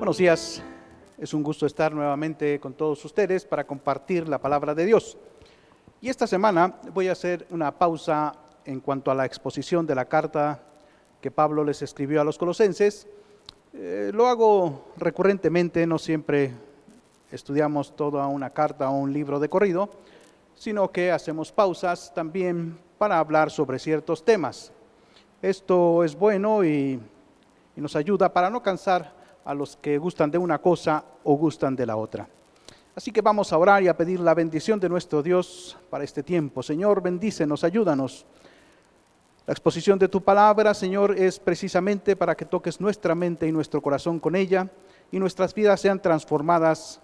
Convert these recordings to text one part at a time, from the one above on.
Buenos días, es un gusto estar nuevamente con todos ustedes para compartir la palabra de Dios. Y esta semana voy a hacer una pausa en cuanto a la exposición de la carta que Pablo les escribió a los colosenses. Lo hago recurrentemente, no siempre estudiamos toda una carta o un libro de corrido, sino que hacemos pausas también para hablar sobre ciertos temas. Esto es bueno y nos ayuda para no cansar a los que gustan de una cosa o gustan de la otra. Así que vamos a orar y a pedir la bendición de nuestro Dios para este tiempo. Señor, bendícenos, ayúdanos. La exposición de tu palabra, Señor, es precisamente para que toques nuestra mente y nuestro corazón con ella y nuestras vidas sean transformadas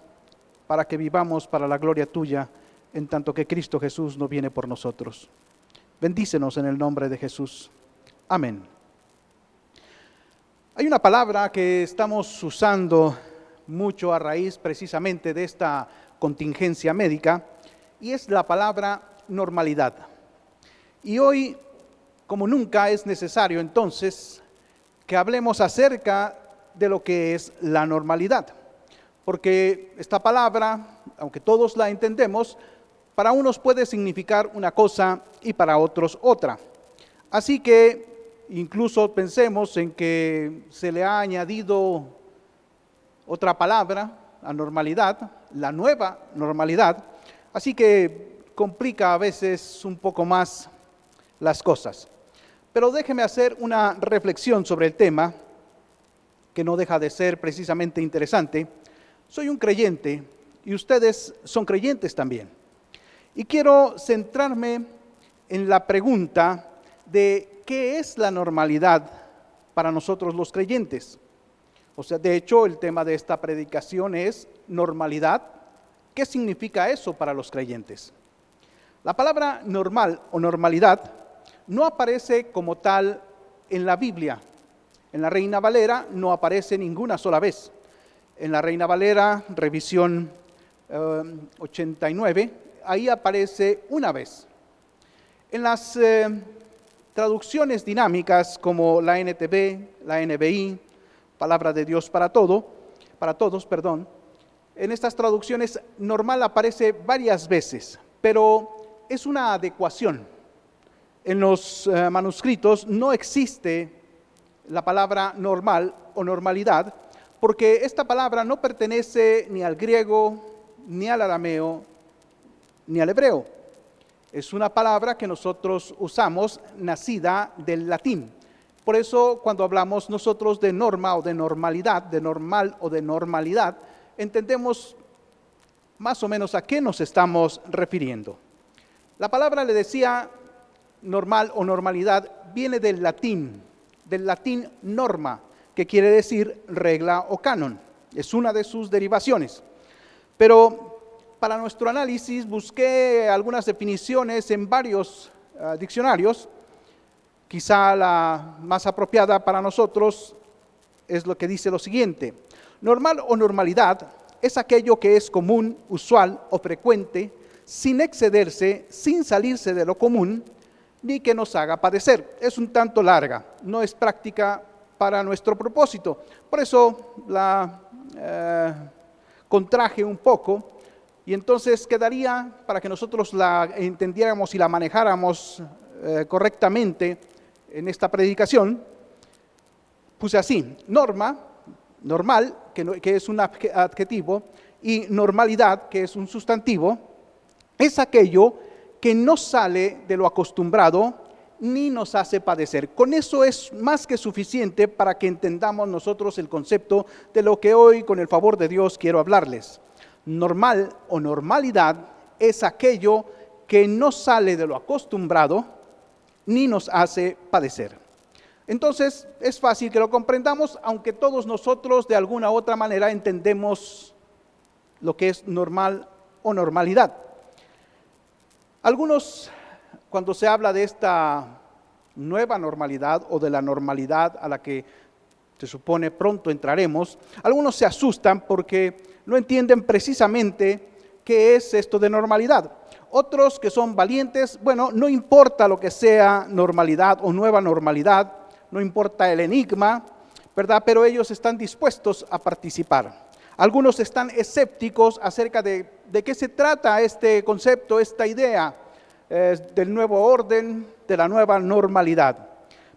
para que vivamos para la gloria tuya, en tanto que Cristo Jesús no viene por nosotros. Bendícenos en el nombre de Jesús. Amén. Hay una palabra que estamos usando mucho a raíz precisamente de esta contingencia médica y es la palabra normalidad. Y hoy, como nunca, es necesario entonces que hablemos acerca de lo que es la normalidad. Porque esta palabra, aunque todos la entendemos, para unos puede significar una cosa y para otros otra. Así que incluso pensemos en que se le ha añadido otra palabra a normalidad, la nueva normalidad, así que complica a veces un poco más las cosas. Pero déjeme hacer una reflexión sobre el tema, que no deja de ser precisamente interesante. Soy un creyente y ustedes son creyentes también. Y quiero centrarme en la pregunta de ¿qué es la normalidad para nosotros los creyentes? O sea, de hecho, el tema de esta predicación es normalidad. ¿Qué significa eso para los creyentes? La palabra normal o normalidad no aparece como tal en la Biblia. En la Reina Valera no aparece ninguna sola vez. En la Reina Valera, revisión 89, ahí aparece una vez. En las traducciones dinámicas como la NTV, la NBI, Palabra de Dios para todos, en estas traducciones normal aparece varias veces, pero es una adecuación. En los manuscritos no existe la palabra normal o normalidad, porque esta palabra no pertenece ni al griego, ni al arameo, ni al hebreo. Es una palabra que nosotros usamos nacida del latín. Por eso cuando hablamos nosotros de norma o de normalidad, de normal o de normalidad, entendemos más o menos a qué nos estamos refiriendo. La palabra, le decía, normal o normalidad, viene del latín norma, que quiere decir regla o canon. Es una de sus derivaciones. Pero para nuestro análisis busqué algunas definiciones en varios diccionarios. Quizá la más apropiada para nosotros es lo que dice lo siguiente: normal o normalidad es aquello que es común, usual o frecuente, sin excederse, sin salirse de lo común, ni que nos haga padecer. Es un tanto larga, no es práctica para nuestro propósito. Por eso la contraje un poco. Y entonces quedaría, para que nosotros la entendiéramos y la manejáramos correctamente en esta predicación, puse así: norma, normal, que es un adjetivo, y normalidad, que es un sustantivo, es aquello que no sale de lo acostumbrado ni nos hace padecer. Con eso es más que suficiente para que entendamos nosotros el concepto de lo que hoy, con el favor de Dios, quiero hablarles. Normal o normalidad es aquello que no sale de lo acostumbrado ni nos hace padecer. Entonces es fácil que lo comprendamos, aunque todos nosotros de alguna u otra manera entendemos lo que es normal o normalidad. Algunos, cuando se habla de esta nueva normalidad o de la normalidad a la que se supone pronto entraremos, algunos se asustan porque no entienden precisamente qué es esto de normalidad. Otros que son valientes, bueno, no importa lo que sea normalidad o nueva normalidad, no importa el enigma, ¿verdad? Pero ellos están dispuestos a participar. Algunos están escépticos acerca de qué se trata este concepto, esta idea del nuevo orden, de la nueva normalidad.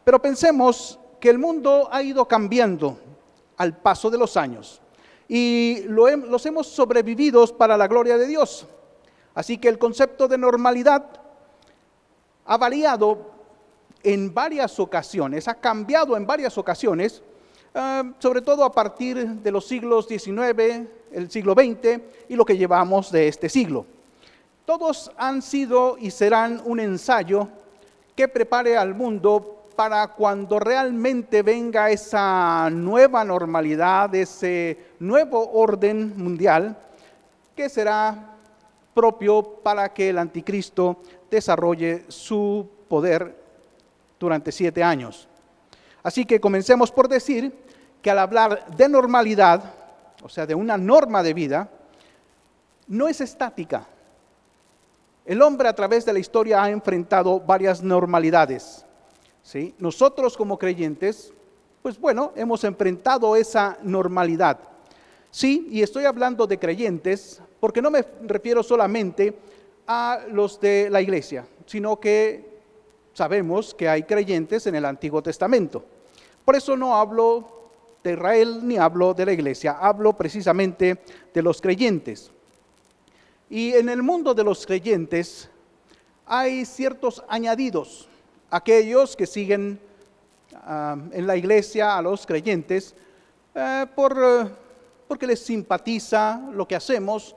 Pero pensemos que el mundo ha ido cambiando al paso de los años y los hemos sobrevivido para la gloria de Dios. Así que el concepto de normalidad ha variado en varias ocasiones, ha cambiado en varias ocasiones, sobre todo a partir de los siglos XIX, el siglo XX y lo que llevamos de este siglo. Todos han sido y serán un ensayo que prepare al mundo para cuando realmente venga esa nueva normalidad, ese nuevo orden mundial que será propio para que el anticristo desarrolle su poder durante 7 años. Así que comencemos por decir que al hablar de normalidad, o sea, de una norma de vida, no es estática. El hombre a través de la historia ha enfrentado varias normalidades, ¿sí? Nosotros como creyentes, pues bueno, hemos enfrentado esa normalidad. Sí, y estoy hablando de creyentes porque no me refiero solamente a los de la iglesia, sino que sabemos que hay creyentes en el Antiguo Testamento. Por eso no hablo de Israel ni hablo de la iglesia, hablo precisamente de los creyentes. Y en el mundo de los creyentes hay ciertos añadidos, aquellos que siguen en la iglesia a los creyentes porque les simpatiza lo que hacemos,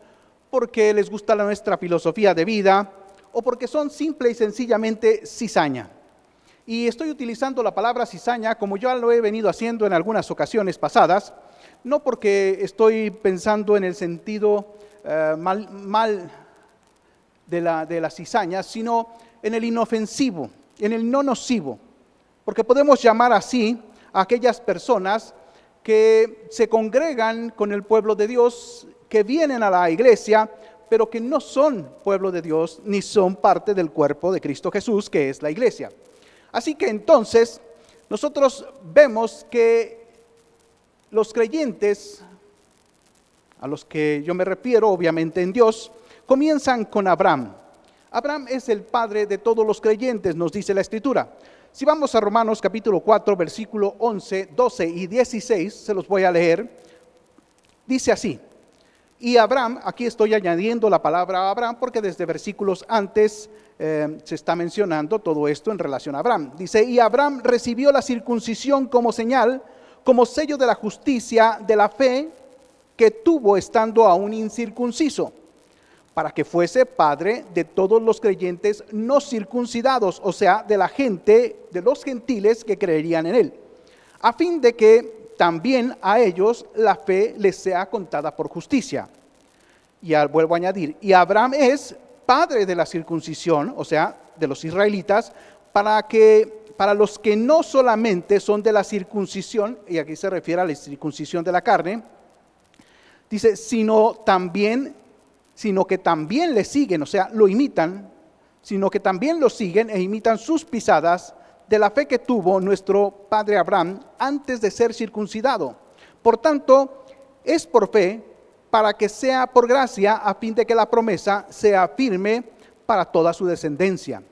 porque les gusta nuestra filosofía de vida o porque son simple y sencillamente cizaña. Y estoy utilizando la palabra cizaña como ya lo he venido haciendo en algunas ocasiones pasadas, no porque estoy pensando en el sentido mal de la cizaña, sino en el inofensivo, en el no nocivo, porque podemos llamar así a aquellas personas que se congregan con el pueblo de Dios, que vienen a la iglesia, pero que no son pueblo de Dios, ni son parte del cuerpo de Cristo Jesús, que es la iglesia. Así que entonces, nosotros vemos que los creyentes, a los que yo me refiero obviamente en Dios, comienzan con Abraham. Abraham es el padre de todos los creyentes, nos dice la Escritura. Si vamos a Romanos capítulo 4, versículo 11, 12 y 16, se los voy a leer, dice así. Y Abraham, aquí estoy añadiendo la palabra Abraham porque desde versículos antes se está mencionando todo esto en relación a Abraham. Dice, y Abraham recibió la circuncisión como señal, como sello de la justicia, de la fe que tuvo estando aún incircunciso, para que fuese padre de todos los creyentes no circuncidados, o sea, de la gente, de los gentiles que creerían en él, a fin de que también a ellos la fe les sea contada por justicia. Y vuelvo a añadir, y Abraham es padre de la circuncisión, o sea, de los israelitas, para los que no solamente son de la circuncisión, y aquí se refiere a la circuncisión de la carne, dice, sino que también le siguen, o sea, lo imitan, sino que también lo siguen e imitan sus pisadas de la fe que tuvo nuestro padre Abraham antes de ser circuncidado. Por tanto, es por fe, para que sea por gracia, a fin de que la promesa sea firme para toda su descendencia.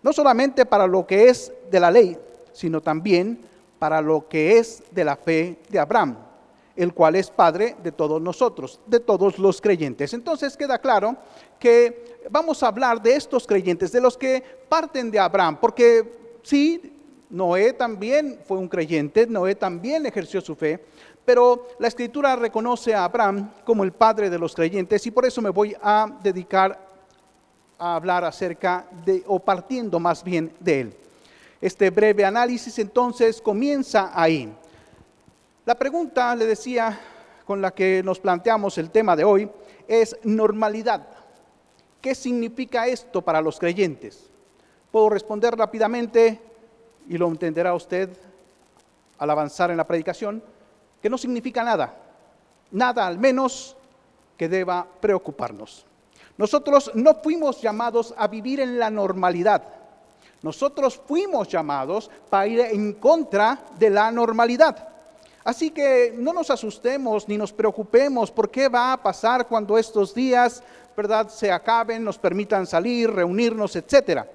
No solamente para lo que es de la ley, sino también para lo que es de la fe de Abraham, el cual es padre de todos nosotros, de todos los creyentes. Entonces queda claro que vamos a hablar de estos creyentes, de los que parten de Abraham, porque sí, Noé también fue un creyente, Noé también ejerció su fe, pero la Escritura reconoce a Abraham como el padre de los creyentes y por eso me voy a dedicar a hablar acerca de, o partiendo más bien de él. Este breve análisis entonces comienza ahí. La pregunta, le decía, con la que nos planteamos el tema de hoy, es normalidad. ¿Qué significa esto para los creyentes? Puedo responder rápidamente y lo entenderá usted al avanzar en la predicación, que no significa nada, nada al menos que deba preocuparnos. Nosotros no fuimos llamados a vivir en la normalidad. Nosotros fuimos llamados para ir en contra de la normalidad. Así que no nos asustemos ni nos preocupemos por qué va a pasar cuando estos días, ¿verdad?, se acaben, nos permitan salir, reunirnos, etcétera.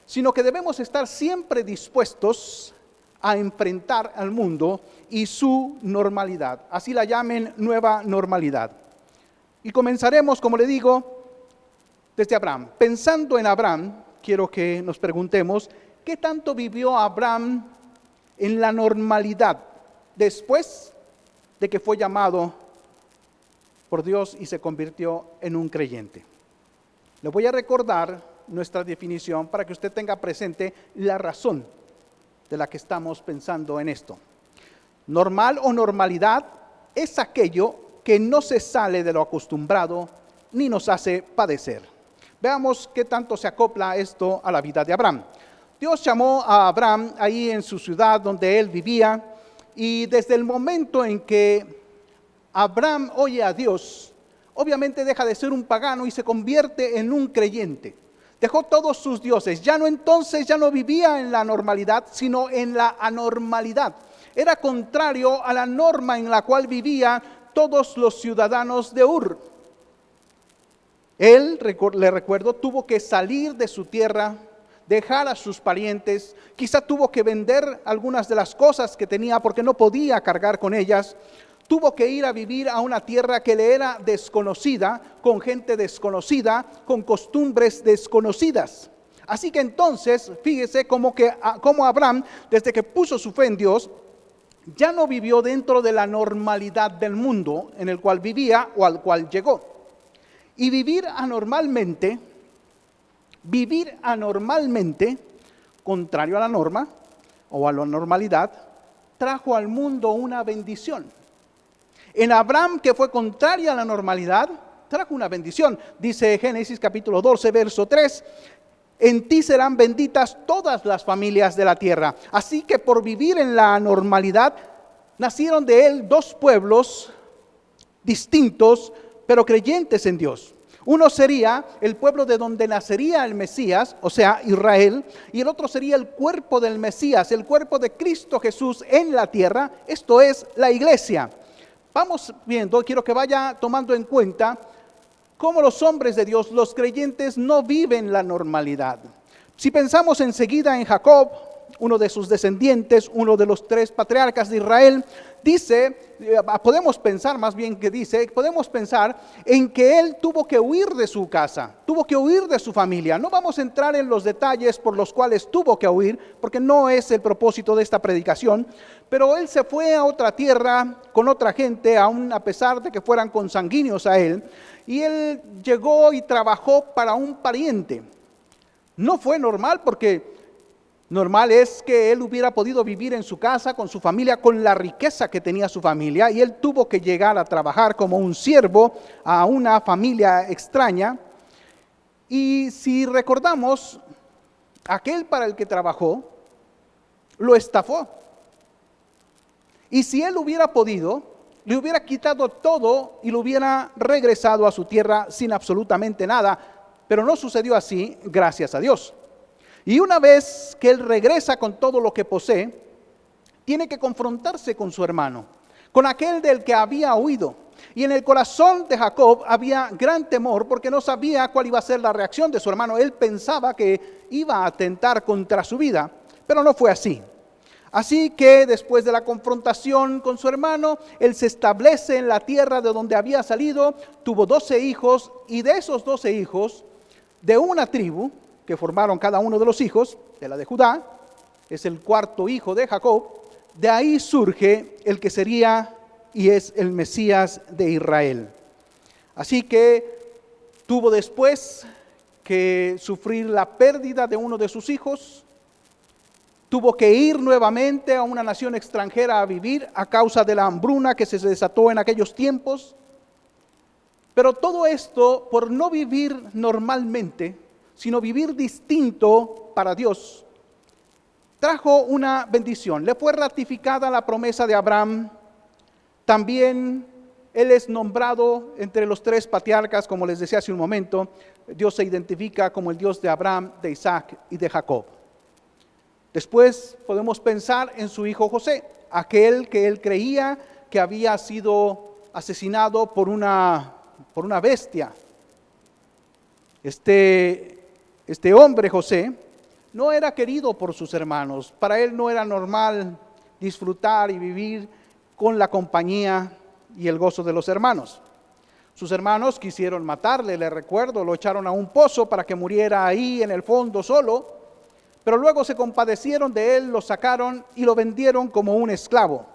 Sino que debemos estar siempre dispuestos a enfrentar al mundo y su normalidad. Así la llamen nueva normalidad. Y comenzaremos, como le digo, desde Abraham. Pensando en Abraham, quiero que nos preguntemos, ¿qué tanto vivió Abraham en la normalidad después de que fue llamado por Dios y se convirtió en un creyente? Le voy a recordar nuestra definición para que usted tenga presente la razón de la que estamos pensando en esto. Normal o normalidad es aquello que no se sale de lo acostumbrado ni nos hace padecer. Veamos qué tanto se acopla esto a la vida de Abraham. Dios llamó a Abraham ahí en su ciudad donde él vivía, y desde el momento en que Abraham oye a Dios, obviamente deja de ser un pagano y se convierte en un creyente. Dejó todos sus dioses. Ya no vivía en la normalidad, sino en la anormalidad. Era contrario a la norma en la cual vivían todos los ciudadanos de Ur. Él, le recuerdo, tuvo que salir de su tierra, dejar a sus parientes, quizá tuvo que vender algunas de las cosas que tenía porque no podía cargar con ellas. Tuvo que ir a vivir a una tierra que le era desconocida, con gente desconocida, con costumbres desconocidas. Así que entonces, fíjese cómo Abraham, desde que puso su fe en Dios, ya no vivió dentro de la normalidad del mundo en el cual vivía o al cual llegó. Y vivir anormalmente, contrario a la norma o a la normalidad, trajo al mundo una bendición. En Abraham, que fue contraria a la normalidad, trajo una bendición. Dice Génesis capítulo 12, verso 3, en ti serán benditas todas las familias de la tierra. Así que por vivir en la anormalidad, nacieron de él dos pueblos distintos, pero creyentes en Dios. Uno sería el pueblo de donde nacería el Mesías, o sea, Israel, y el otro sería el cuerpo del Mesías, el cuerpo de Cristo Jesús en la tierra, esto es la iglesia. Vamos viendo, quiero que vaya tomando en cuenta cómo los hombres de Dios, los creyentes, no viven la normalidad. Si pensamos enseguida en Jacob, uno de sus descendientes, uno de los 3 patriarcas de Israel, podemos pensar en que él tuvo que huir de su casa, tuvo que huir de su familia. No vamos a entrar en los detalles por los cuales tuvo que huir, porque no es el propósito de esta predicación, pero él se fue a otra tierra con otra gente, aun a pesar de que fueran consanguíneos a él, y él llegó y trabajó para un pariente. No fue normal, porque normal es que él hubiera podido vivir en su casa, con su familia, con la riqueza que tenía su familia, y él tuvo que llegar a trabajar como un siervo a una familia extraña. Y si recordamos, aquel para el que trabajó, lo estafó. Y si él hubiera podido, le hubiera quitado todo y lo hubiera regresado a su tierra sin absolutamente nada, pero no sucedió así, gracias a Dios. Y una vez que él regresa con todo lo que posee, tiene que confrontarse con su hermano, con aquel del que había huido. Y en el corazón de Jacob había gran temor porque no sabía cuál iba a ser la reacción de su hermano. Él pensaba que iba a atentar contra su vida, pero no fue así. Así que después de la confrontación con su hermano, él se establece en la tierra de donde había salido, tuvo 12 hijos, y de esos 12 hijos, de una tribu, que formaron cada uno de los hijos, de la de Judá, es el 4.º hijo de Jacob, de ahí surge el que sería y es el Mesías de Israel. Así que tuvo después que sufrir la pérdida de uno de sus hijos, tuvo que ir nuevamente a una nación extranjera a vivir a causa de la hambruna que se desató en aquellos tiempos, pero todo esto por no vivir normalmente, sino vivir distinto para Dios, trajo una bendición. Le fue ratificada la promesa de Abraham. También él es nombrado entre los 3 patriarcas, como les decía hace un momento. Dios se identifica como el Dios de Abraham, de Isaac y de Jacob. Después podemos pensar en su hijo José. aquel que él creía que había sido asesinado por una bestia. Este hombre, José, no era querido por sus hermanos. Para él no era normal disfrutar y vivir con la compañía y el gozo de los hermanos. Sus hermanos quisieron matarle, le recuerdo, lo echaron a un pozo para que muriera ahí en el fondo solo, pero luego se compadecieron de él, lo sacaron y lo vendieron como un esclavo.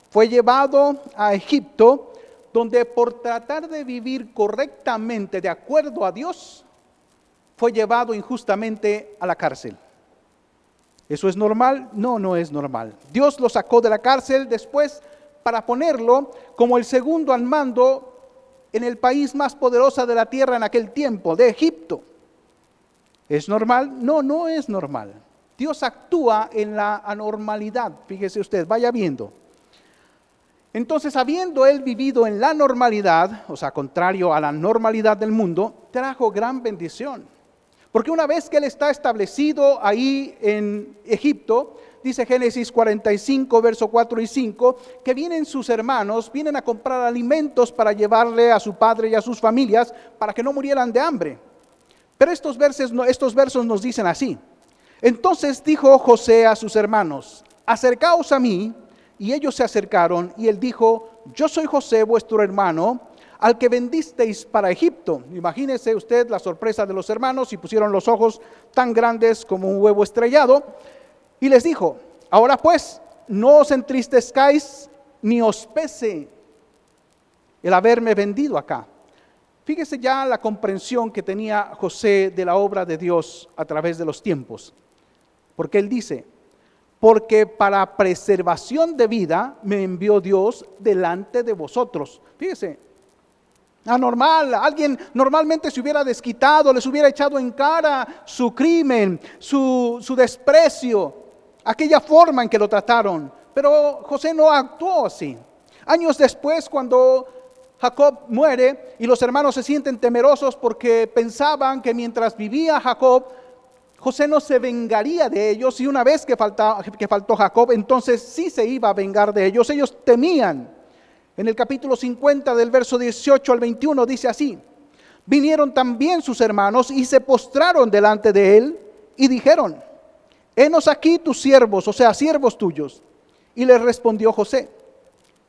Fue llevado a Egipto, donde por tratar de vivir correctamente de acuerdo a Dios, fue llevado injustamente a la cárcel. ¿Eso es normal? No, no es normal. Dios lo sacó de la cárcel después para ponerlo como el segundo al mando en el país más poderoso de la tierra en aquel tiempo, de Egipto. ¿Es normal? No, no es normal. Dios actúa en la anormalidad, fíjese usted, vaya viendo. Entonces, habiendo él vivido en la normalidad, o sea, contrario a la normalidad del mundo, trajo gran bendición. Porque una vez que él está establecido ahí en Egipto, dice Génesis 45, verso 4 y 5, que vienen sus hermanos, vienen a comprar alimentos para llevarle a su padre y a sus familias para que no murieran de hambre. Pero estos versos nos dicen así: entonces dijo José a sus hermanos, acercaos a mí, y ellos se acercaron, y él dijo, yo soy José, vuestro hermano, al que vendisteis para Egipto. Imagínese usted la sorpresa de los hermanos, y pusieron los ojos tan grandes como un huevo estrellado, y les dijo, ahora pues, no os entristezcáis, ni os pese el haberme vendido acá. Fíjese ya la comprensión que tenía José de la obra de Dios a través de los tiempos. Porque él dice, porque para preservación de vida me envió Dios delante de vosotros. Fíjese, anormal, alguien normalmente se hubiera desquitado, les hubiera echado en cara su crimen, su desprecio, aquella forma en que lo trataron. Pero José no actuó así. Años después, cuando Jacob muere y los hermanos se sienten temerosos porque pensaban que mientras vivía Jacob, José no se vengaría de ellos, y una vez que faltó Jacob, entonces sí se iba a vengar de ellos. Ellos temían. En el capítulo 50 del verso 18 al 21 dice así, vinieron también sus hermanos y se postraron delante de él y dijeron, henos aquí tus siervos, o sea, siervos tuyos. Y les respondió José,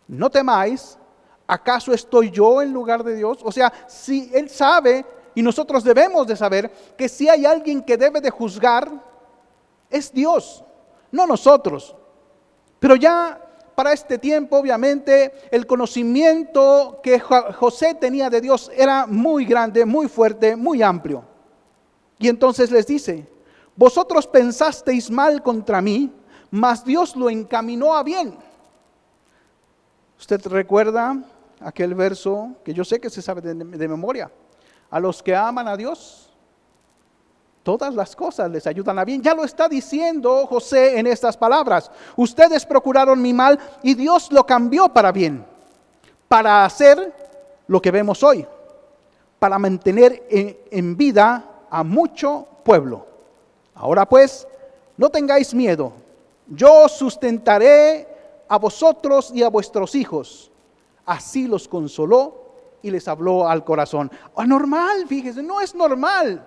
no temáis, ¿acaso estoy yo en lugar de Dios? O sea, si él sabe, y nosotros debemos de saber, que si hay alguien que debe de juzgar, es Dios, no nosotros. Pero ya para este tiempo, obviamente, el conocimiento que José tenía de Dios era muy grande, muy fuerte, muy amplio. Y entonces les dice, vosotros pensasteis mal contra mí, mas Dios lo encaminó a bien. ¿Usted recuerda aquel verso que yo sé que se sabe de memoria? A los que aman a Dios, todas las cosas les ayudan a bien. Ya lo está diciendo José en estas palabras. Ustedes procuraron mi mal y Dios lo cambió para bien, para hacer lo que vemos hoy, para mantener en vida a mucho pueblo. Ahora pues, no tengáis miedo. Yo os sustentaré a vosotros y a vuestros hijos. Así los consoló y les habló al corazón. Anormal, fíjese, no es normal.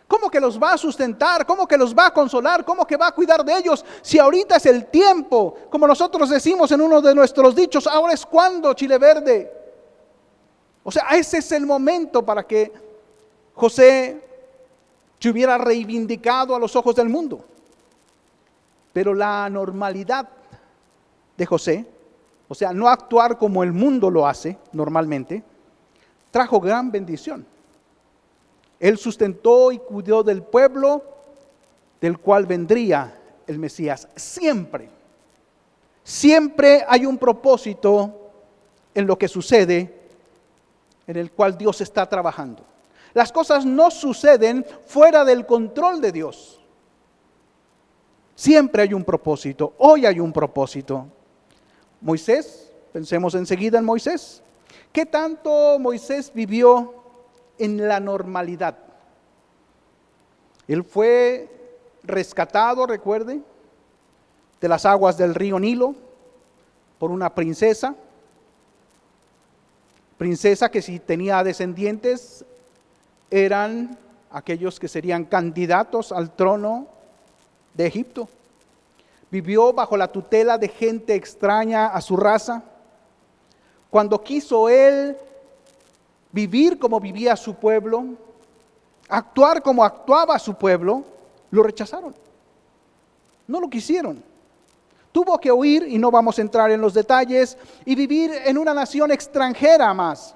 ¿Cómo que los va a sustentar? ¿Cómo que los va a consolar? ¿Cómo que va a cuidar de ellos? Si ahorita es el tiempo, como nosotros decimos en uno de nuestros dichos, ahora es cuando, chile verde. O sea, ese es el momento para que José se hubiera reivindicado a los ojos del mundo. Pero la normalidad de José, o sea, no actuar como el mundo lo hace normalmente, trajo gran bendición. Él sustentó y cuidó del pueblo del cual vendría el Mesías. Siempre hay un propósito en lo que sucede, en el cual Dios está trabajando. Las cosas no suceden fuera del control de Dios. Siempre hay un propósito. Hoy hay un propósito. Moisés, pensemos enseguida en Moisés. ¿Qué tanto Moisés vivió en la normalidad? Él fue rescatado, recuerde, de las aguas del río Nilo. por una princesa que si tenía descendientes eran aquellos que serían candidatos al trono de Egipto. Vivió bajo la tutela de gente extraña a su raza. Cuando quiso él vivir como vivía su pueblo, actuar como actuaba su pueblo, lo rechazaron. No lo quisieron. Tuvo que huir, y no vamos a entrar en los detalles, y vivir en una nación extranjera más.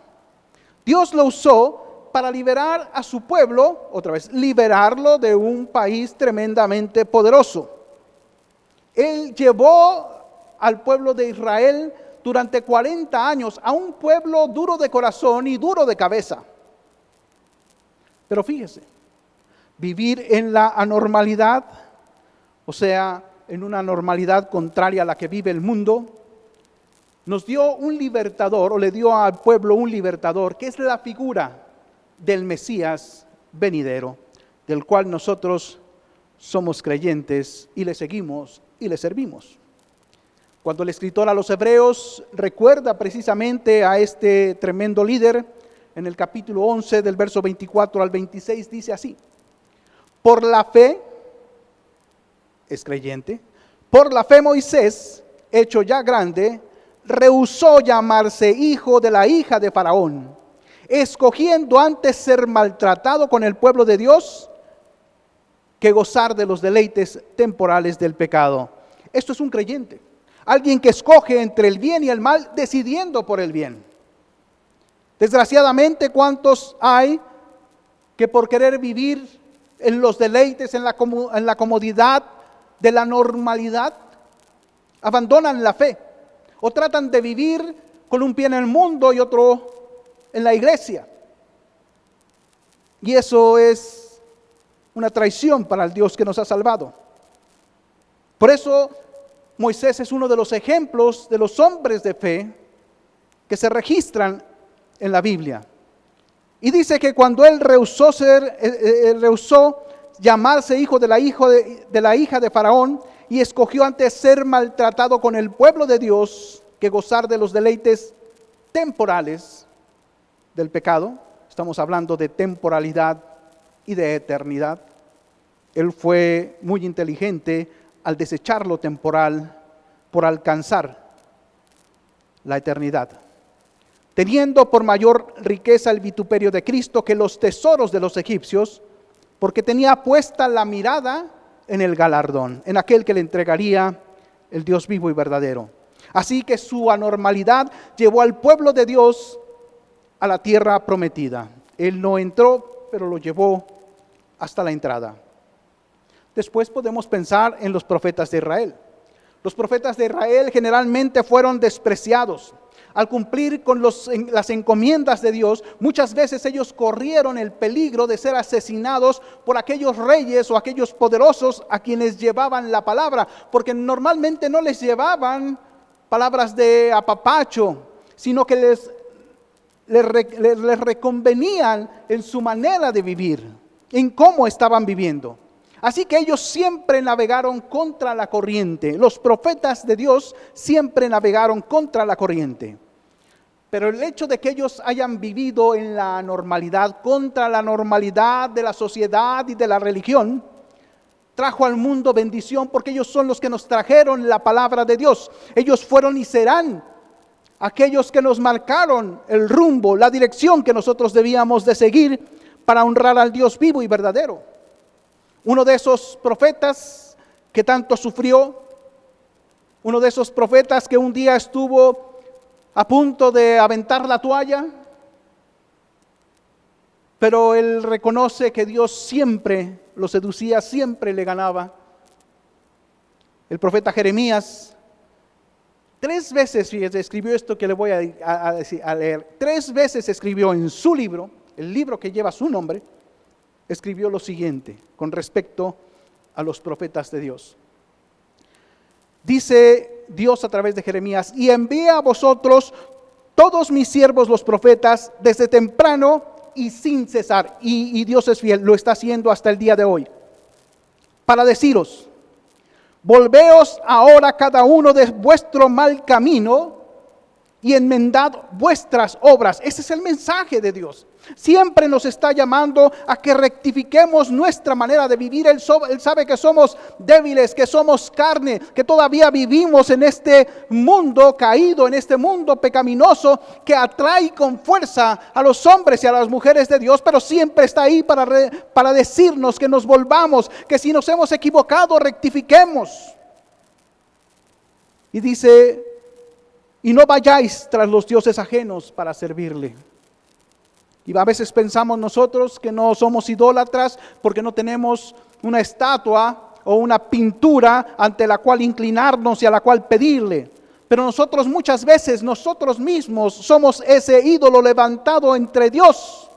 Dios lo usó para liberar a su pueblo, otra vez, liberarlo de un país tremendamente poderoso. Él llevó al pueblo de Israel durante 40 años a un pueblo duro de corazón y duro de cabeza. Pero fíjese, vivir en la anormalidad, o sea, en una normalidad contraria a la que vive el mundo, nos dio un libertador, o le dio al pueblo un libertador, que es la figura del Mesías venidero, del cual nosotros somos creyentes y le seguimos y le servimos. Cuando el escritor a los Hebreos recuerda precisamente a este tremendo líder, en el capítulo 11 del verso 24 al 26 dice así: por la fe, es creyente, por la fe Moisés, hecho ya grande, rehusó llamarse hijo de la hija de Faraón, escogiendo antes ser maltratado con el pueblo de Dios que gozar de los deleites temporales del pecado. Esto es un creyente, alguien que escoge entre el bien y el mal, decidiendo por el bien. Desgraciadamente, ¿cuántos hay que por querer vivir en los deleites, en la comodidad de la normalidad, abandonan la fe o tratan de vivir con un pie en el mundo y otro en la iglesia? Y eso es una traición para el Dios que nos ha salvado. Por eso Moisés es uno de los ejemplos de los hombres de fe que se registran en la Biblia. Y dice que cuando él rehusó llamarse hijo de la hija de Faraón, y escogió antes ser maltratado con el pueblo de Dios que gozar de los deleites temporales del pecado. Estamos hablando de temporalidad y de eternidad. Él fue muy inteligente al desechar lo temporal por alcanzar la eternidad, teniendo por mayor riqueza el vituperio de Cristo que los tesoros de los egipcios, porque tenía puesta la mirada en el galardón, en aquel que le entregaría el Dios vivo y verdadero. Así que su anormalidad llevó al pueblo de Dios a la tierra prometida. Él no entró, pero lo llevó hasta la entrada. Después podemos pensar en los profetas de Israel. Los profetas de Israel generalmente fueron despreciados. Al cumplir con las encomiendas de Dios, muchas veces ellos corrieron el peligro de ser asesinados por aquellos reyes o aquellos poderosos a quienes llevaban la palabra, porque normalmente no les llevaban palabras de apapacho, sino que les reconvenían en su manera de vivir, en cómo estaban viviendo. Así que ellos siempre navegaron contra la corriente. Los profetas de Dios siempre navegaron contra la corriente. Pero el hecho de que ellos hayan vivido en la normalidad, contra la normalidad de la sociedad y de la religión, trajo al mundo bendición, porque ellos son los que nos trajeron la palabra de Dios. Ellos fueron y serán aquellos que nos marcaron el rumbo, la dirección que nosotros debíamos de seguir para honrar al Dios vivo y verdadero. Uno de esos profetas que tanto sufrió, uno de esos profetas que un día estuvo a punto de aventar la toalla, pero él reconoce que Dios siempre lo seducía, siempre le ganaba. El profeta Jeremías, 3 veces, fíjese, escribió esto que le voy a leer. 3 veces escribió en su libro, el libro que lleva su nombre, escribió lo siguiente con respecto a los profetas de Dios. Dice Dios a través de Jeremías: y envía a vosotros todos mis siervos los profetas desde temprano y sin cesar. Y Dios es fiel, lo está haciendo hasta el día de hoy. Para deciros: Volveos ahora cada uno de vuestro mal camino y enmendad vuestras obras. Ese es el mensaje de Dios. Siempre nos está llamando a que rectifiquemos nuestra manera de vivir. Él sabe que somos débiles, que somos carne, que todavía vivimos en este mundo caído, en este mundo pecaminoso que atrae con fuerza a los hombres y a las mujeres de Dios, pero siempre está ahí para decirnos que nos volvamos, que si nos hemos equivocado, rectifiquemos. Y dice: y no vayáis tras los dioses ajenos para servirle. Y a veces pensamos nosotros que no somos idólatras porque no tenemos una estatua o una pintura ante la cual inclinarnos y a la cual pedirle. Pero nosotros muchas veces, nosotros mismos somos ese ídolo levantado entre Dios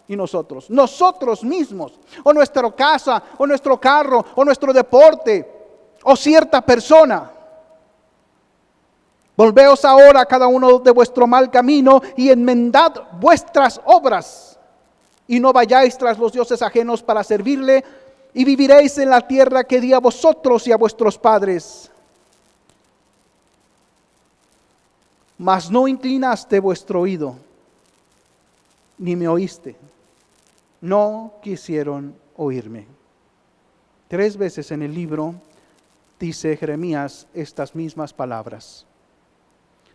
y nosotros mismos, o nuestra casa, o nuestro carro, o nuestro deporte, o cierta persona. Volveos ahora cada uno de vuestro mal camino y enmendad vuestras obras, y no vayáis tras los dioses ajenos para servirle, y viviréis en la tierra que di a vosotros y a vuestros padres. Mas no inclinaste vuestro oído, ni me oíste. No quisieron oírme. 3 veces en el libro dice Jeremías estas mismas palabras.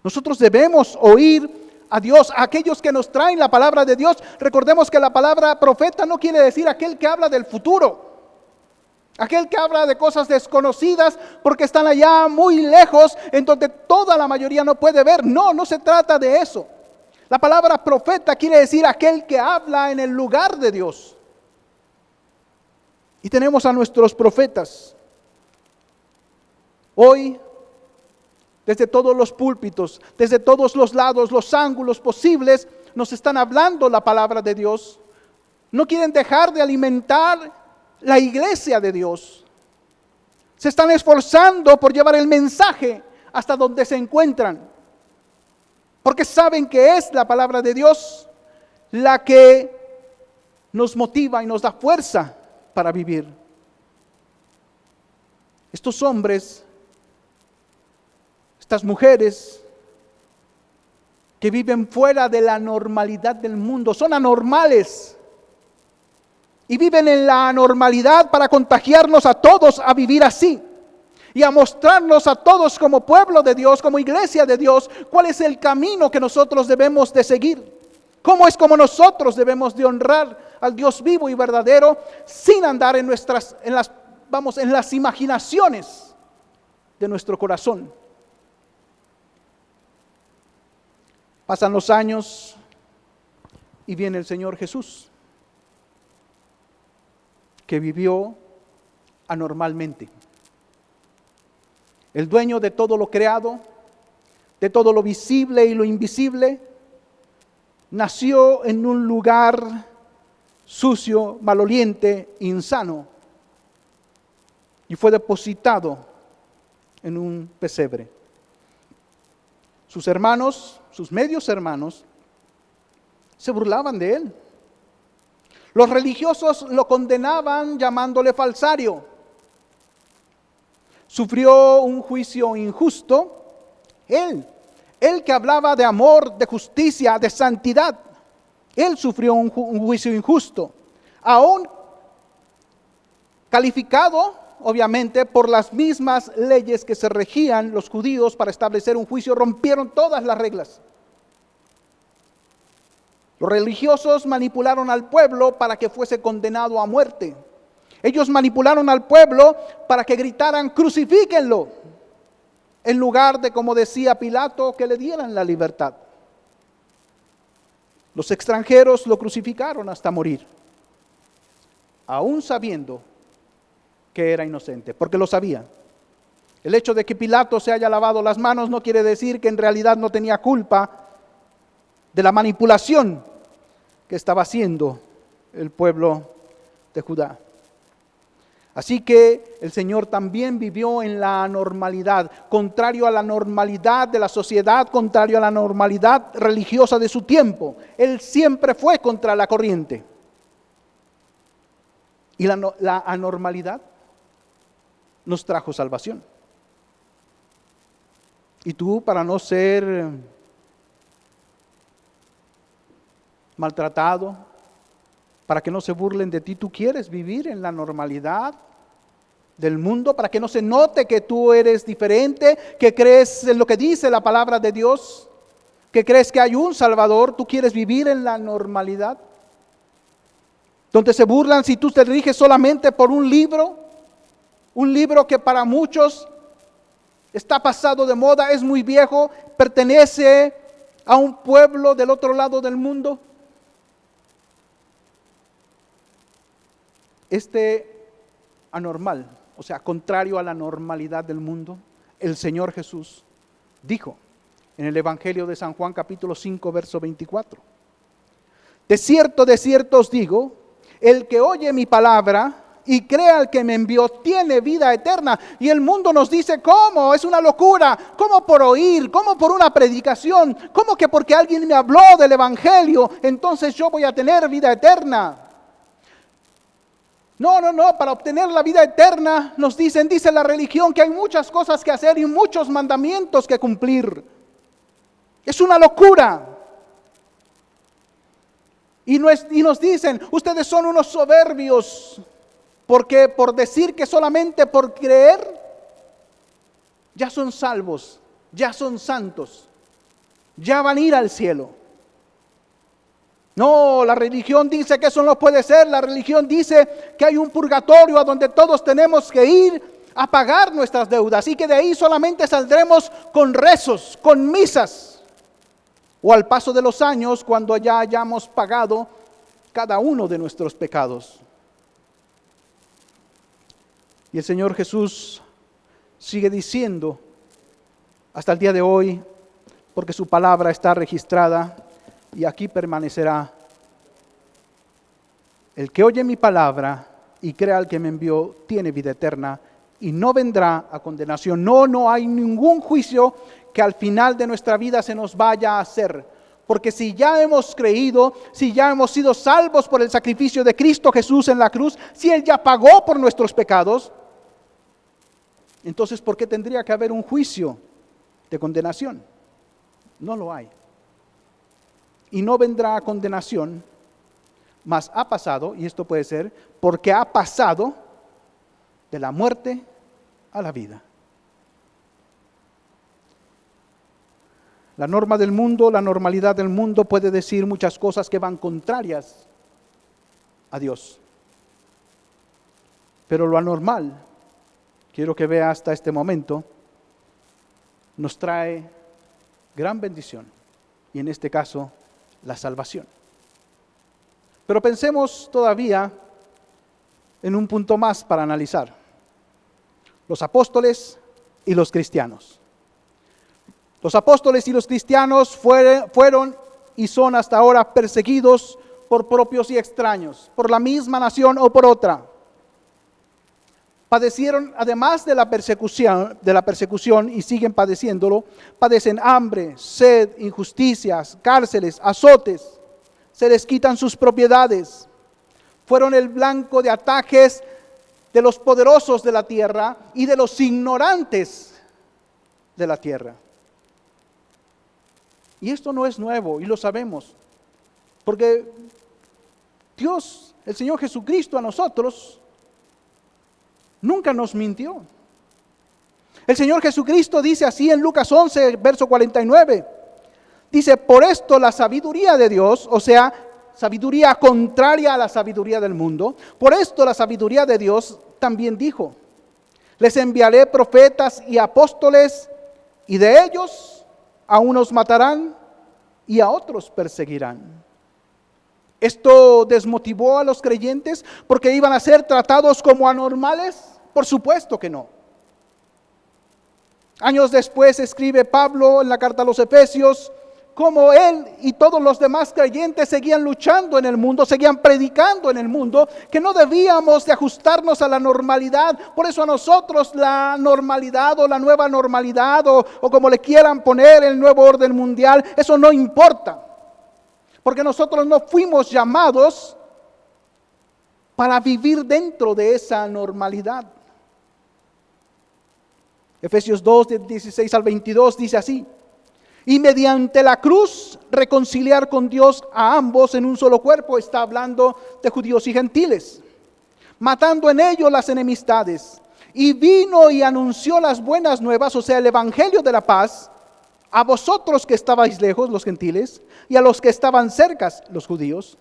Nosotros debemos oír a Dios, a aquellos que nos traen la palabra de Dios. Recordemos que la palabra profeta no quiere decir aquel que habla del futuro, aquel que habla de cosas desconocidas porque están allá muy lejos, en donde toda la mayoría no puede ver. No se trata de eso. La palabra profeta quiere decir aquel que habla en el lugar de Dios. Y tenemos a nuestros profetas. Hoy, desde todos los púlpitos, desde todos los lados, los ángulos posibles, nos están hablando la palabra de Dios. No quieren dejar de alimentar la iglesia de Dios. Se están esforzando por llevar el mensaje hasta donde se encuentran, porque saben que es la palabra de Dios la que nos motiva y nos da fuerza para vivir. Estos hombres, estas mujeres que viven fuera de la normalidad del mundo, son anormales y viven en la anormalidad para contagiarnos a todos a vivir así y a mostrarnos a todos como pueblo de Dios, como iglesia de Dios, cuál es el camino que nosotros debemos de seguir, cómo es como nosotros debemos de honrar al Dios vivo y verdadero sin andar en las imaginaciones de nuestro corazón. Pasan los años y viene el Señor Jesús, que vivió anormalmente. El dueño de todo lo creado, de todo lo visible y lo invisible, nació en un lugar sucio, maloliente, insano, y fue depositado en un pesebre. Sus hermanos, sus medios hermanos, se burlaban de él. Los religiosos lo condenaban llamándole falsario. Sufrió un juicio injusto. Él que hablaba de amor, de justicia, de santidad, él sufrió un juicio injusto. Aún calificado, obviamente, por las mismas leyes que se regían los judíos para establecer un juicio, rompieron todas las reglas. Los religiosos manipularon al pueblo para que fuese condenado a muerte. Ellos manipularon al pueblo para que gritaran: crucifíquenlo, en lugar de, como decía Pilato, que le dieran la libertad. Los extranjeros lo crucificaron hasta morir, aún sabiendo que era inocente, porque lo sabían. El hecho de que Pilato se haya lavado las manos no quiere decir que en realidad no tenía culpa de la manipulación que estaba haciendo el pueblo de Judá. Así que el Señor también vivió en la anormalidad, contrario a la normalidad de la sociedad, contrario a la normalidad religiosa de su tiempo. Él siempre fue contra la corriente. ¿Y la anormalidad? nos trajo salvación. Y tú, para no ser maltratado, para que no se burlen de ti, tú quieres vivir en la normalidad del mundo, para que no se note que tú eres diferente, que crees en lo que dice la palabra de Dios, que crees que hay un Salvador. Tú quieres vivir en la normalidad, donde se burlan si tú te riges solamente por un libro que para muchos está pasado de moda, es muy viejo, pertenece a un pueblo del otro lado del mundo. Anormal, o sea, contrario a la normalidad del mundo, el Señor Jesús dijo en el Evangelio de San Juan capítulo 5 verso 24: de cierto os digo, el que oye mi palabra y crea al que me envió tiene vida eterna. Y el mundo nos dice: ¿cómo? Es una locura. ¿Cómo por oír? ¿Cómo por una predicación? ¿Cómo que porque alguien me habló del Evangelio, entonces yo voy a tener vida eterna? No, para obtener la vida eterna nos dice la religión que hay muchas cosas que hacer y muchos mandamientos que cumplir. Es una locura. Y nos dicen: ustedes son unos soberbios, porque por decir que solamente por creer ya son salvos, ya son santos, ya van a ir al cielo. No, la religión dice que eso no puede ser. La religión dice que hay un purgatorio a donde todos tenemos que ir a pagar nuestras deudas y que de ahí solamente saldremos con rezos, con misas, o al paso de los años cuando ya hayamos pagado cada uno de nuestros pecados. Y el Señor Jesús sigue diciendo hasta el día de hoy, porque su palabra está registrada y aquí permanecerá: el que oye mi palabra y crea al que me envió tiene vida eterna y no vendrá a condenación. No hay ningún juicio que al final de nuestra vida se nos vaya a hacer. Porque si ya hemos creído, si ya hemos sido salvos por el sacrificio de Cristo Jesús en la cruz, si Él ya pagó por nuestros pecados, entonces ¿por qué tendría que haber un juicio de condenación? No lo hay. Y no vendrá a condenación, mas ha pasado, y esto puede ser porque ha pasado de la muerte a la vida. La norma del mundo, la normalidad del mundo puede decir muchas cosas que van contrarias a Dios. Pero lo anormal, quiero que vea hasta este momento, nos trae gran bendición, y en este caso, la salvación. Pero pensemos todavía en un punto más para analizar: los apóstoles y los cristianos. Los apóstoles y los cristianos fueron y son hasta ahora perseguidos por propios y extraños, por la misma nación o por otra. Padecieron, además de la persecución y siguen padeciéndolo, padecen hambre, sed, injusticias, cárceles, azotes, se les quitan sus propiedades. Fueron el blanco de ataques de los poderosos de la tierra y de los ignorantes de la tierra. Y esto no es nuevo, y lo sabemos, porque Dios, el Señor Jesucristo, a nosotros nunca nos mintió. El Señor Jesucristo dice así en Lucas 11, verso 49. Dice: por esto la sabiduría de Dios, o sea, sabiduría contraria a la sabiduría del mundo, por esto la sabiduría de Dios también dijo: les enviaré profetas y apóstoles, y de ellos a unos matarán y a otros perseguirán. ¿Esto desmotivó a los creyentes porque iban a ser tratados como anormales? Por supuesto que no. Años después escribe Pablo en la carta a los Efesios cómo él y todos los demás creyentes seguían luchando en el mundo, seguían predicando en el mundo, que no debíamos de ajustarnos a la normalidad. Por eso a nosotros la normalidad o la nueva normalidad o como le quieran poner, el nuevo orden mundial, eso no importa. Porque nosotros no fuimos llamados para vivir dentro de esa normalidad. Efesios 2, del 16 al 22 dice así: y mediante la cruz reconciliar con Dios a ambos en un solo cuerpo. Está hablando de judíos y gentiles, matando en ellos las enemistades. Y vino y anunció las buenas nuevas, o sea, el evangelio de la paz, a vosotros que estabais lejos, los gentiles, y a los que estaban cerca, los judíos.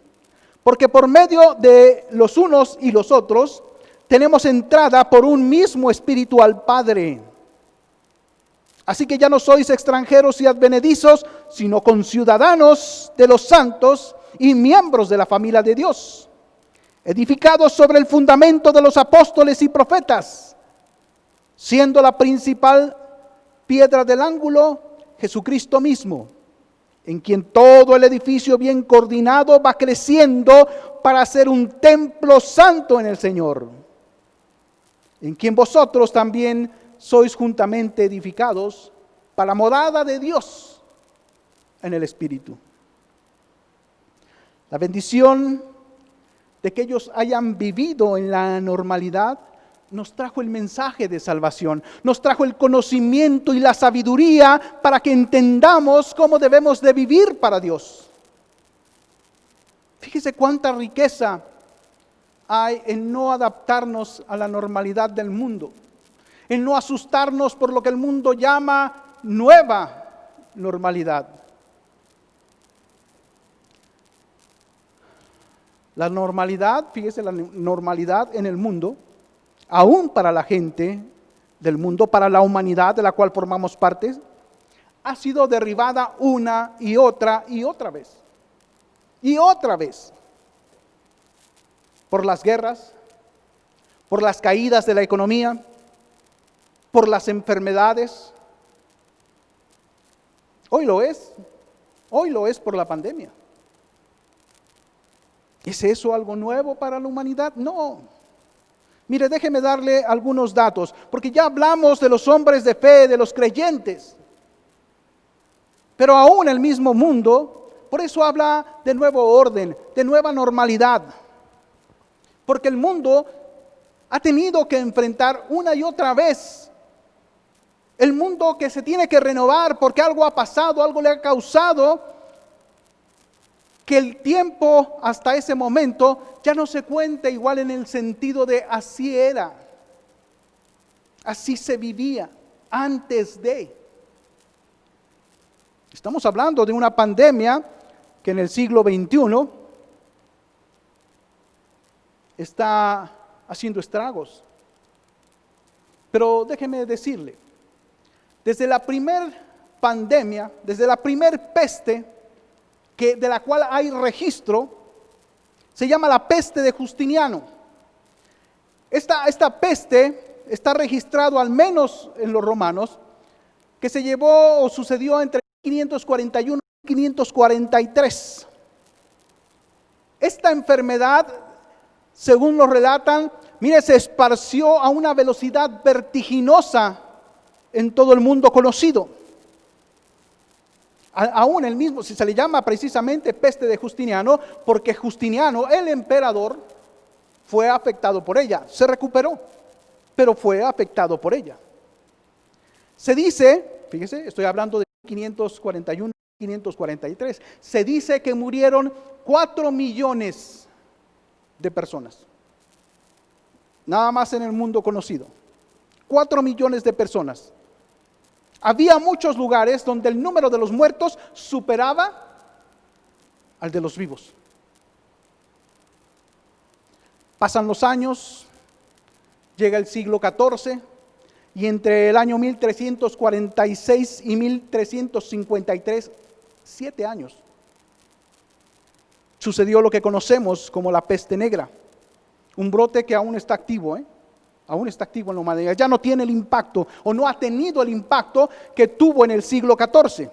Porque por medio de los unos y los otros tenemos entrada por un mismo espíritu al Padre. Así que ya no sois extranjeros y advenedizos, sino conciudadanos de los santos y miembros de la familia de Dios, edificados sobre el fundamento de los apóstoles y profetas, siendo la principal piedra del ángulo Jesucristo mismo, en quien todo el edificio bien coordinado va creciendo para ser un templo santo en el Señor, en quien vosotros también sois juntamente edificados para la morada de Dios en el Espíritu. La bendición de que ellos hayan vivido en la normalidad nos trajo el mensaje de salvación, nos trajo el conocimiento y la sabiduría para que entendamos cómo debemos de vivir para Dios. Fíjese cuánta riqueza hay en no adaptarnos a la normalidad del mundo, en no asustarnos por lo que el mundo llama nueva normalidad. La normalidad, fíjese, la normalidad en el mundo, aún para la gente del mundo, para la humanidad de la cual formamos parte, ha sido derribada una y otra vez. Y otra vez. Por las guerras, por las caídas de la economía, por las enfermedades. Hoy lo es por la pandemia. ¿Es eso algo nuevo para la humanidad? No. Mire, déjeme darle algunos datos, porque ya hablamos de los hombres de fe, de los creyentes. Pero aún el mismo mundo, por eso habla de nuevo orden, de nueva normalidad. Porque el mundo ha tenido que enfrentar una y otra vez. El mundo que se tiene que renovar porque algo ha pasado, algo le ha causado que el tiempo hasta ese momento ya no se cuenta igual en el sentido de así era, así se vivía antes de. Estamos hablando de una pandemia que en el siglo XXI está haciendo estragos. Pero déjeme decirle, desde la primer pandemia, desde la primer peste, de la cual hay registro, se llama la peste de Justiniano. Esta peste está registrado al menos en los romanos, que se llevó o sucedió entre 541 y 543. Esta enfermedad, según lo relatan, mire, se esparció a una velocidad vertiginosa en todo el mundo conocido. Aún el mismo, si se le llama precisamente peste de Justiniano, porque Justiniano, el emperador, fue afectado por ella. Se recuperó, pero fue afectado por ella. Se dice, fíjese, estoy hablando de 541, 543, se dice que murieron 4 millones de personas. Nada más en el mundo conocido. 4 millones de personas. Había muchos lugares donde el número de los muertos superaba al de los vivos. Pasan los años, llega el siglo XIV y entre el año 1346 y 1353, 7 años, sucedió lo que conocemos como la peste negra, un brote que aún está activo, aún está activo en la humanidad. Ya no tiene el impacto o no ha tenido el impacto que tuvo en el siglo XIV.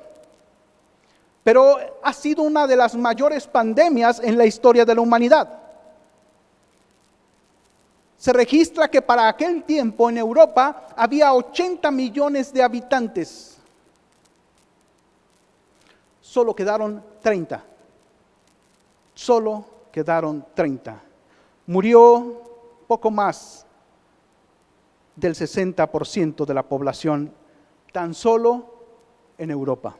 Pero ha sido una de las mayores pandemias en la historia de la humanidad. Se registra que para aquel tiempo en Europa había 80 millones de habitantes. Solo quedaron 30. Solo quedaron 30. Murió poco más del 60% de la población tan solo en Europa.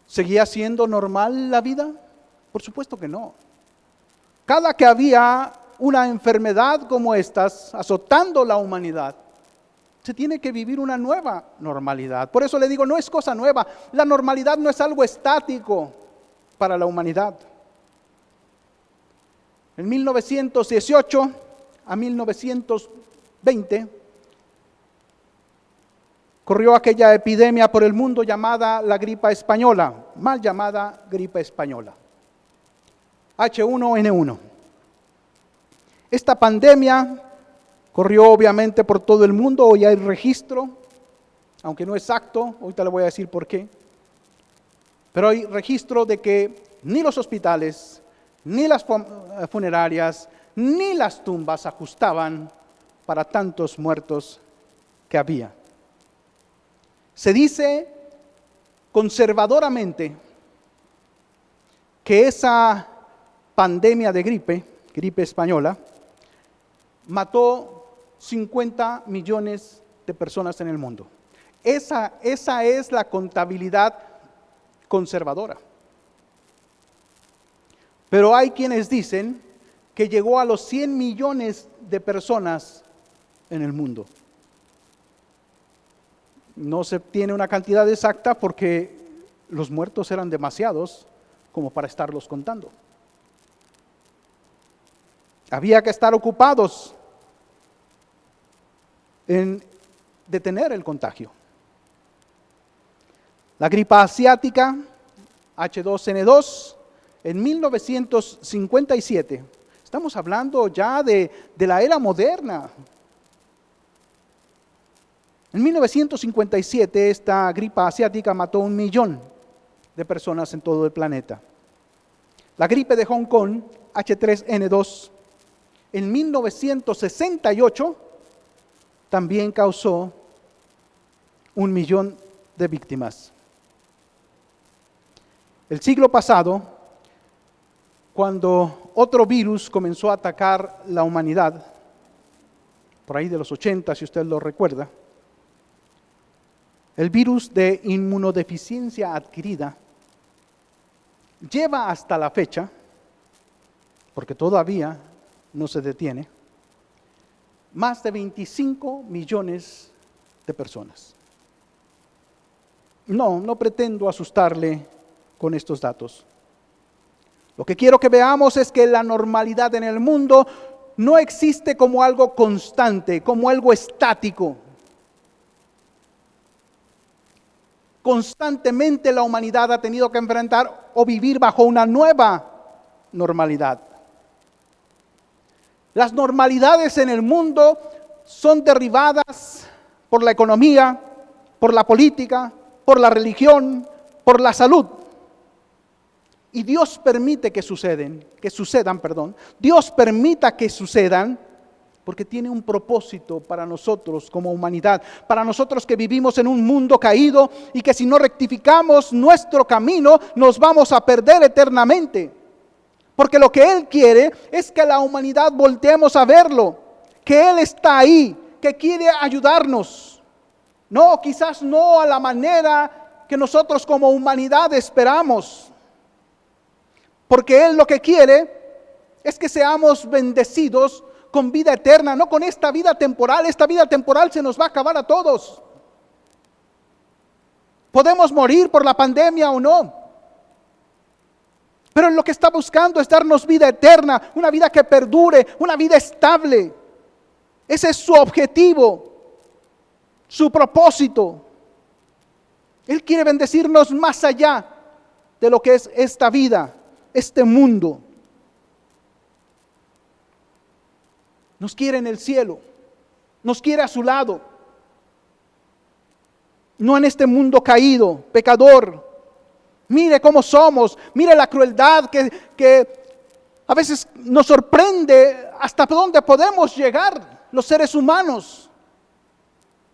¿Seguía siendo normal la vida? Por supuesto que no. Cada que había una enfermedad como estas azotando la humanidad, se tiene que vivir una nueva normalidad. Por eso le digo, no es cosa nueva. La normalidad no es algo estático para la humanidad. En 1918 a 1920 corrió aquella epidemia por el mundo llamada la gripe española, mal llamada gripe española, H1N1. Esta pandemia corrió obviamente por todo el mundo. Hoy hay registro, aunque no exacto, ahorita le voy a decir por qué, pero hay registro de que ni los hospitales, ni las funerarias, ni las tumbas ajustaban para tantos muertos que había. Se dice conservadoramente que esa pandemia de gripe española, mató 50 millones de personas en el mundo. Esa es la contabilidad conservadora. Pero hay quienes dicen que llegó a los 100 millones de personas en el mundo. No se tiene una cantidad exacta porque los muertos eran demasiados como para estarlos contando. Había que estar ocupados en detener el contagio. La gripe asiática, H2N2, en 1957, estamos hablando ya de la era moderna. En 1957 esta gripe asiática mató 1 millón de personas en todo el planeta. La gripe de Hong Kong, H3N2, en 1968 también causó 1 millón de víctimas. El siglo pasado, cuando otro virus comenzó a atacar la humanidad, por ahí de los 80, si usted lo recuerda, el virus de inmunodeficiencia adquirida lleva hasta la fecha, porque todavía no se detiene, más de 25 millones de personas. No pretendo asustarle con estos datos. Lo que quiero que veamos es que la normalidad en el mundo no existe como algo constante, como algo estático. Constantemente la humanidad ha tenido que enfrentar o vivir bajo una nueva normalidad. Las normalidades en el mundo son derribadas por la economía, por la política, por la religión, por la salud. Y Dios permite que sucedan. Dios permita que sucedan porque tiene un propósito para nosotros como humanidad, para nosotros que vivimos en un mundo caído y que si no rectificamos nuestro camino nos vamos a perder eternamente. Porque lo que Él quiere es que la humanidad volteemos a verlo, que Él está ahí, que quiere ayudarnos. No, quizás no a la manera que nosotros como humanidad esperamos. Porque Él lo que quiere es que seamos bendecidos con vida eterna, no con esta vida temporal. Esta vida temporal se nos va a acabar a todos. Podemos morir por la pandemia o no. Pero lo que está buscando es darnos vida eterna, una vida que perdure, una vida estable. Ese es su objetivo, su propósito. Él quiere bendecirnos más allá de lo que es esta vida, este mundo. Nos quiere en el cielo, nos quiere a su lado, no en este mundo caído, pecador. Mire cómo somos, mire la crueldad que a veces nos sorprende hasta dónde podemos llegar los seres humanos.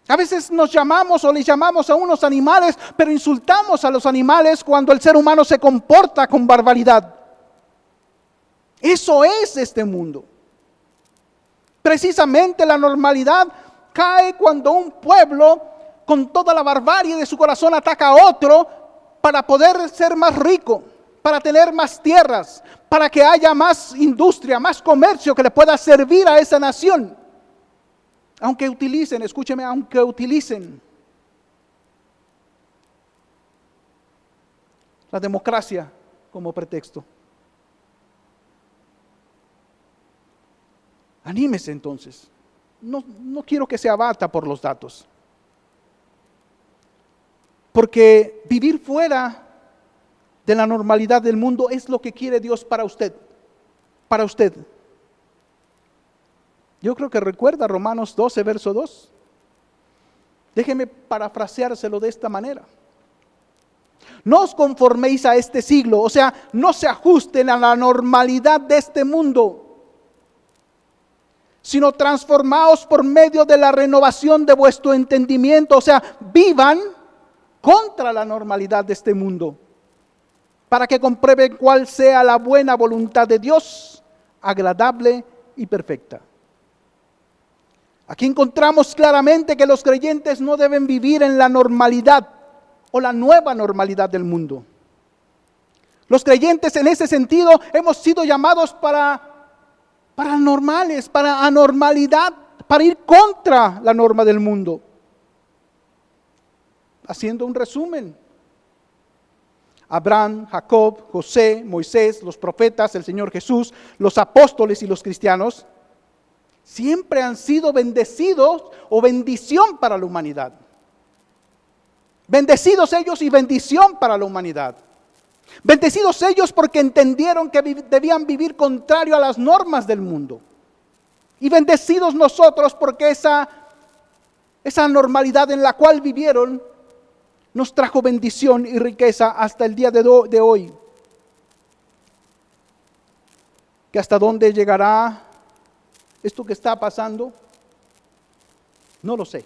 A veces nos llamamos o les llamamos a unos animales, pero insultamos a los animales cuando el ser humano se comporta con barbaridad. Eso es este mundo. Precisamente la normalidad cae cuando un pueblo, con toda la barbarie de su corazón, ataca a otro para poder ser más rico, para tener más tierras, para que haya más industria, más comercio que le pueda servir a esa nación. Aunque utilicen, escúcheme, aunque utilicen la democracia como pretexto. Anímese entonces. No quiero que se abata por los datos. Porque vivir fuera de la normalidad del mundo es lo que quiere Dios para usted. Para usted. Yo creo que recuerda Romanos 12, verso 2. Déjeme parafraseárselo de esta manera. No os conforméis a este siglo, o sea, no se ajusten a la normalidad de este mundo, sino transformaos por medio de la renovación de vuestro entendimiento, o sea, vivan contra la normalidad de este mundo, para que comprueben cuál sea la buena voluntad de Dios, agradable y perfecta. Aquí encontramos claramente que los creyentes no deben vivir en la normalidad o la nueva normalidad del mundo. Los creyentes en ese sentido hemos sido llamados para normales, para anormalidad, para ir contra la norma del mundo. Haciendo un resumen: Abraham, Jacob, José, Moisés, los profetas, el Señor Jesús, los apóstoles y los cristianos siempre han sido bendecidos o bendición para la humanidad. Bendecidos ellos y bendición para la humanidad. Bendecidos ellos porque entendieron que debían vivir contrario a las normas del mundo. Y bendecidos nosotros porque esa normalidad en la cual vivieron nos trajo bendición y riqueza hasta el día de hoy. ¿Que hasta dónde llegará esto que está pasando? No lo sé.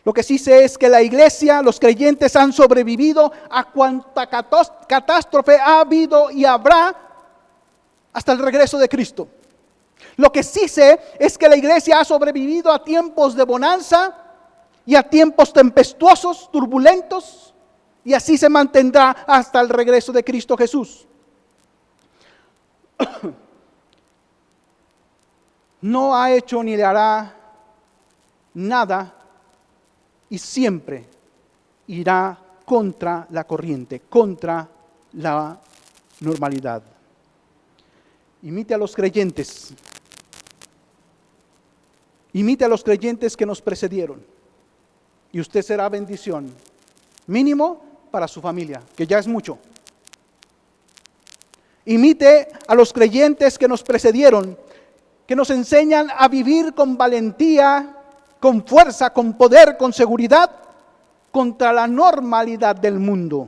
Lo que sí sé es que la iglesia, los creyentes han sobrevivido a cuanta catástrofe ha habido y habrá hasta el regreso de Cristo. Lo que sí sé es que la iglesia ha sobrevivido a tiempos de bonanza y a tiempos tempestuosos, turbulentos, y así se mantendrá hasta el regreso de Cristo Jesús. No ha hecho ni le hará nada y siempre irá contra la corriente, contra la normalidad. Imite a los creyentes. Imite a los creyentes que nos precedieron. Y usted será bendición. Mínimo para su familia, que ya es mucho. Imite a los creyentes que nos precedieron, que nos enseñan a vivir con valentía, con fuerza, con poder, con seguridad, contra la normalidad del mundo.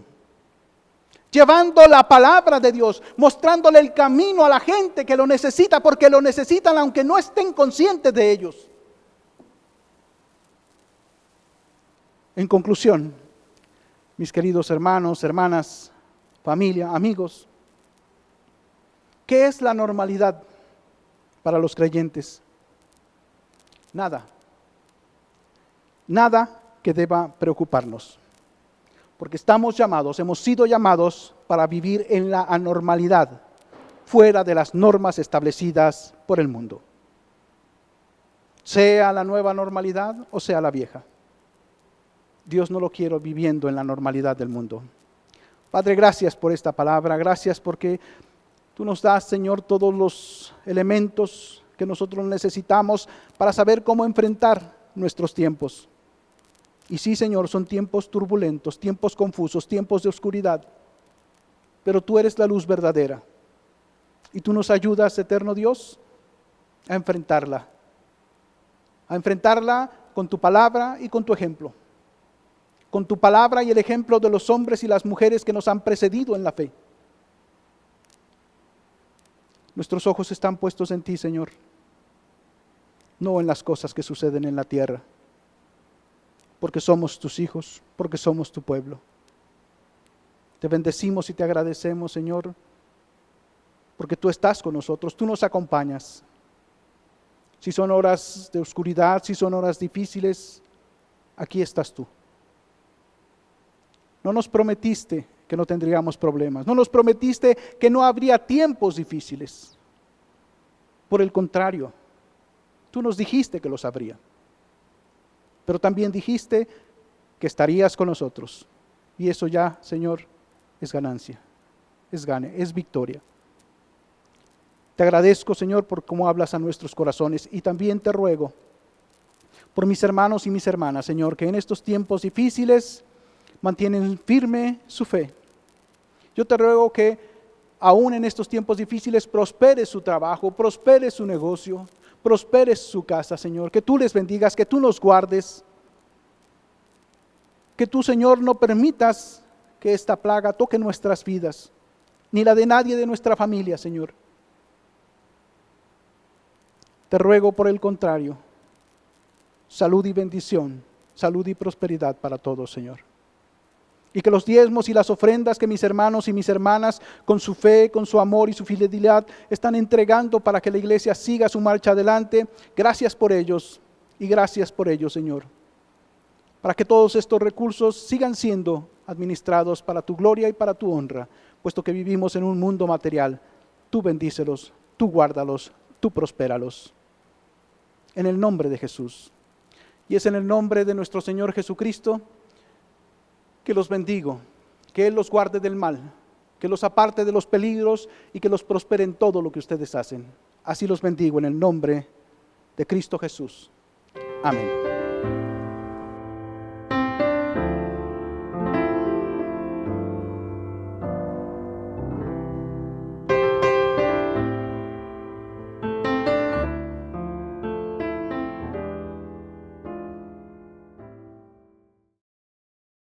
Llevando la palabra de Dios, mostrándole el camino a la gente que lo necesita, porque lo necesitan aunque no estén conscientes de ellos. En conclusión, mis queridos hermanos, hermanas, familia, amigos, ¿qué es la normalidad para los creyentes? Nada. Nada que deba preocuparnos. Porque estamos llamados, hemos sido llamados para vivir en la anormalidad, fuera de las normas establecidas por el mundo. Sea la nueva normalidad o sea la vieja. Dios no lo quiere viviendo en la normalidad del mundo. Padre, gracias por esta palabra, gracias porque tú nos das, Señor, todos los elementos que nosotros necesitamos para saber cómo enfrentar nuestros tiempos. Y sí, Señor, son tiempos turbulentos, tiempos confusos, tiempos de oscuridad, pero tú eres la luz verdadera. Y tú nos ayudas, eterno Dios, a enfrentarla con tu palabra y con tu ejemplo. Con tu palabra y el ejemplo de los hombres y las mujeres que nos han precedido en la fe. Nuestros ojos están puestos en ti, Señor, no en las cosas que suceden en la tierra, porque somos tus hijos, porque somos tu pueblo. Te bendecimos y te agradecemos, Señor, porque tú estás con nosotros, tú nos acompañas. Si son horas de oscuridad, si son horas difíciles, aquí estás tú. No nos prometiste que no tendríamos problemas. No nos prometiste que no habría tiempos difíciles. Por el contrario, tú nos dijiste que los habría. Pero también dijiste que estarías con nosotros. Y eso ya, Señor, es ganancia, es gane, es victoria. Te agradezco, Señor, por cómo hablas a nuestros corazones. Y también te ruego por mis hermanos y mis hermanas, Señor, que en estos tiempos difíciles mantienen firme su fe. Yo te ruego que aún en estos tiempos difíciles prospere su trabajo, prospere su negocio, prospere su casa, Señor. Que tú les bendigas, que tú nos guardes. Que tú, Señor, no permitas que esta plaga toque nuestras vidas, ni la de nadie de nuestra familia, Señor. Te ruego por el contrario, salud y bendición, salud y prosperidad para todos, Señor. Y que los diezmos y las ofrendas que mis hermanos y mis hermanas, con su fe, con su amor y su fidelidad, están entregando para que la iglesia siga su marcha adelante, gracias por ellos y gracias por ellos, Señor. Para que todos estos recursos sigan siendo administrados para tu gloria y para tu honra, puesto que vivimos en un mundo material. Tú bendícelos, tú guárdalos, tú prospéralos. En el nombre de Jesús. Y es en el nombre de nuestro Señor Jesucristo que los bendigo, que Él los guarde del mal, que los aparte de los peligros y que los prospere en todo lo que ustedes hacen. Así los bendigo en el nombre de Cristo Jesús. Amén.